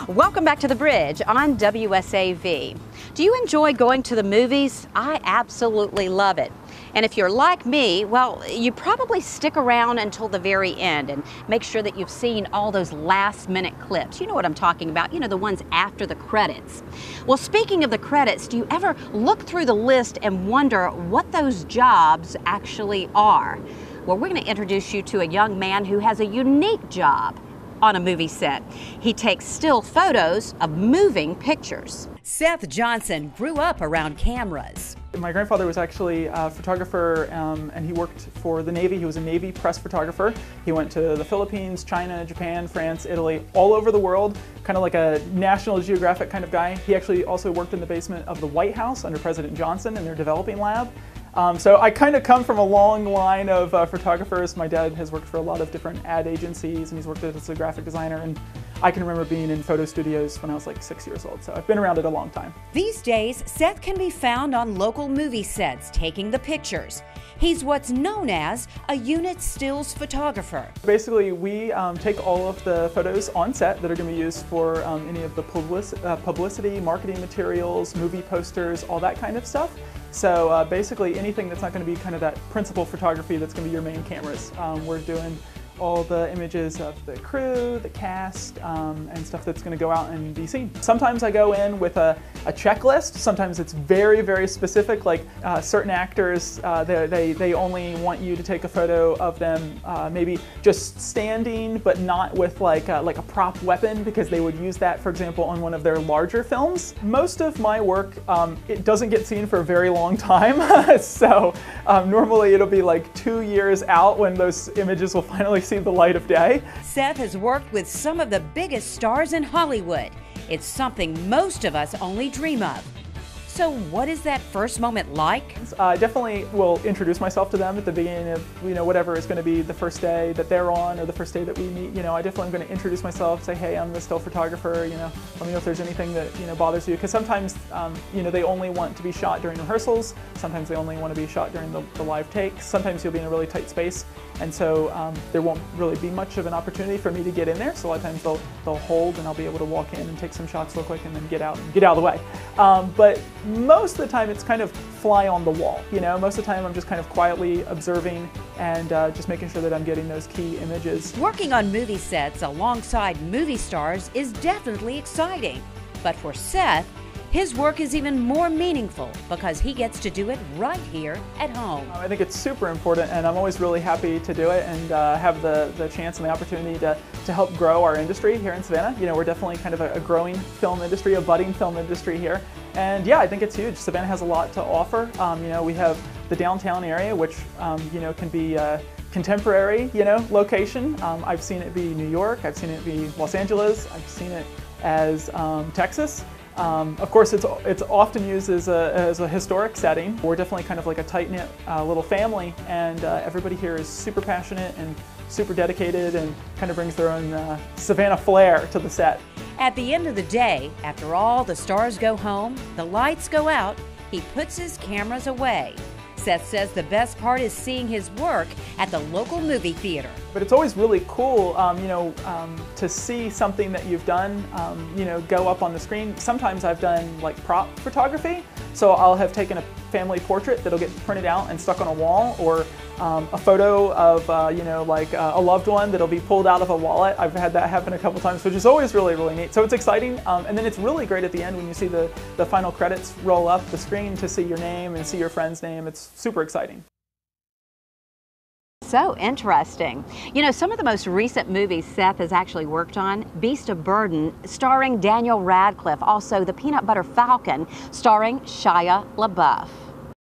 Welcome back to The Bridge on WSAV. Do you enjoy going to the movies? I absolutely love it. And if you're like me, well, you probably stick around until the very end and make sure that you've seen all those last-minute clips. You know what I'm talking about, you know, the ones after the credits. Well, speaking of the credits, do you ever look through the list and wonder what those jobs actually are? Well, we're going to introduce you to a young man who has a unique job on a movie set. He takes still photos of moving pictures. Seth Johnson grew up around cameras. My grandfather was actually a photographer and he worked for the Navy. He was a Navy press photographer. He went to the Philippines, China, Japan, France, Italy, all over the world, kind of like a National Geographic kind of guy. He actually also worked in the basement of the White House under President Johnson in their developing lab. So I kind of come from a long line of photographers. My dad has worked for a lot of different ad agencies and he's worked as a graphic designer, and I can remember being in photo studios when I was like 6 years old, so I've been around it a long time. These days, Seth can be found on local movie sets taking the pictures. He's what's known as a unit stills photographer. Basically, we take all of the photos on set that are going to be used for any of the publicity, marketing materials, movie posters, all that kind of stuff. So basically anything that's not going to be kind of that principal photography that's going to be your main cameras. We're doing all the images of the crew, the cast, and stuff that's going to go out and be seen. Sometimes I go in with a checklist. Sometimes it's very, very specific, like certain actors, they only want you to take a photo of them maybe just standing, but not with like a prop weapon, because they would use that, for example, on one of their larger films. Most of my work, it doesn't get seen for a very long time. So normally it'll be like 2 years out when those images will finally see the light of day. Seth has worked with some of the biggest stars in Hollywood. It's something most of us only dream of. So what is that first moment like? I definitely will introduce myself to them at the beginning of, whatever is going to be the first day that they're on or the first day that we meet. I definitely am going to introduce myself, say, hey, I'm the still photographer, let me know if there's anything that, bothers you. Because sometimes, they only want to be shot during rehearsals. Sometimes they only want to be shot during the live takes. Sometimes you'll be in a really tight space. And so there won't really be much of an opportunity for me to get in there. So a lot of times they'll hold and I'll be able to walk in and take some shots real quick and then get out of the way. But most of the time it's kind of fly on the wall. Most of the time I'm just kind of quietly observing and just making sure that I'm getting those key images. Working on movie sets alongside movie stars is definitely exciting. But for Seth, his work is even more meaningful because he gets to do it right here at home. I think it's super important, and I'm always really happy to do it and have the chance and the opportunity to help grow our industry here in Savannah. We're definitely kind of a growing film industry, a budding film industry here. And yeah, I think it's huge. Savannah has a lot to offer. We have the downtown area, which can be a contemporary location. I've seen it be New York, I've seen it be Los Angeles, I've seen it as Texas. Of course, it's often used as a historic setting. We're definitely kind of like a tight-knit little family, and everybody here is super passionate and super dedicated and kind of brings their own Savannah flair to the set. At the end of the day, after all the stars go home, the lights go out, he puts his cameras away. Seth says the best part is seeing his work at the local movie theater. But it's always really cool, to see something that you've done, go up on the screen. Sometimes I've done like prop photography, so I'll have taken a family portrait that'll get printed out and stuck on a wall, or a photo of, a loved one that'll be pulled out of a wallet. I've had that happen a couple times, which is always really, really neat. So it's exciting, and then it's really great at the end when you see the final credits roll up the screen to see your name and see your friend's name. It's super exciting. So interesting. Some of the most recent movies Seth has actually worked on: Beast of Burden, starring Daniel Radcliffe, also The Peanut Butter Falcon, starring Shia LaBeouf.